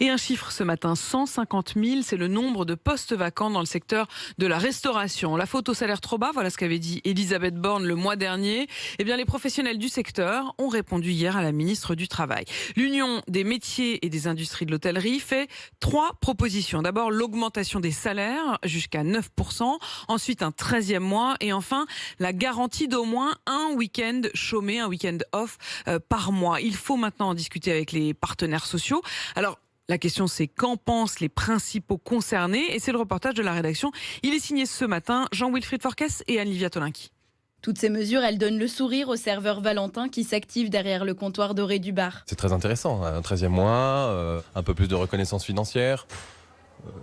Et un chiffre ce matin, 150 000, c'est le nombre de postes vacants dans le secteur de la restauration. La faute au salaire trop bas, voilà ce qu'avait dit Elisabeth Borne le mois dernier. Eh bien, les professionnels du secteur ont répondu hier à la ministre du Travail. L'Union des métiers et des industries de l'hôtellerie fait 3 propositions. D'abord, l'augmentation des salaires jusqu'à 9%, ensuite un 13e mois et enfin la garantie d'au moins un week-end chômé, un week-end off par mois. Il faut maintenant en discuter avec les partenaires sociaux. Alors, la question, c'est qu'en pensent les principaux concernés? Et c'est le reportage de la rédaction. Il est signé ce matin, Jean-Wilfried Forquès et Anne-Livia Tolinki. Toutes ces mesures, elles donnent le sourire au serveur Valentin qui s'active derrière le comptoir doré du bar. C'est très intéressant, un 13e mois, un peu plus de reconnaissance financière.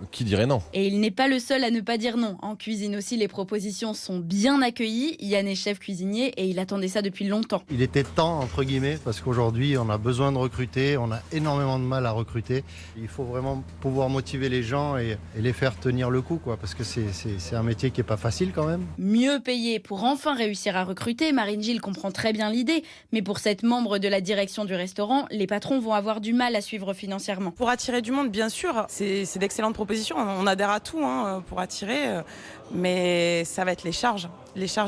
Qui dirait non? Et il n'est pas le seul à ne pas dire non. En cuisine aussi, les propositions sont bien accueillies. Yann est chef cuisinier et il attendait ça depuis longtemps. Il était temps, entre guillemets, parce qu'aujourd'hui, on a besoin de recruter, on a énormément de mal à recruter. Il faut vraiment pouvoir motiver les gens et les faire tenir le coup, parce que c'est un métier qui n'est pas facile quand même. Mieux payé pour enfin réussir à recruter, Marine Gilles comprend très bien l'idée. Mais pour cette membre de la direction du restaurant, les patrons vont avoir du mal à suivre financièrement. Pour attirer du monde, bien sûr, c'est d'excellentes propositions. On adhère à tout pour attirer, mais ça va être les charges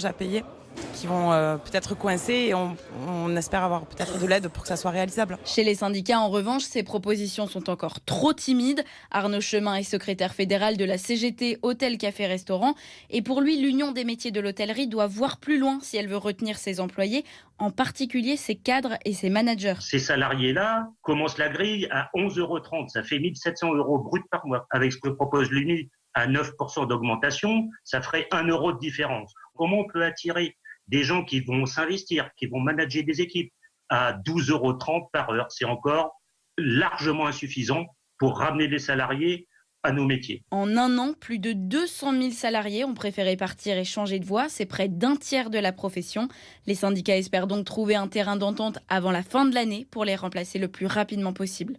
à payer qui vont peut-être coincer et on espère avoir peut-être de l'aide pour que ça soit réalisable. Chez les syndicats, en revanche, ces propositions sont encore trop timides. Arnaud Chemin est secrétaire fédéral de la CGT Hôtel Café Restaurant. Et pour lui, l'Union des métiers de l'hôtellerie doit voir plus loin si elle veut retenir ses employés, en particulier ses cadres et ses managers. Ces salariés-là commencent la grille à 11,30 €. Ça fait 1 700 € brut par mois. Avec ce que propose l'Union, à 9% d'augmentation, ça ferait 1 € de différence. Comment on peut attirer des gens qui vont s'investir, qui vont manager des équipes à 12,30 € par heure? C'est encore largement insuffisant pour ramener les salariés à nos métiers. En un an, plus de 200 000 salariés ont préféré partir et changer de voie. C'est près d'un tiers de la profession. Les syndicats espèrent donc trouver un terrain d'entente avant la fin de l'année pour les remplacer le plus rapidement possible.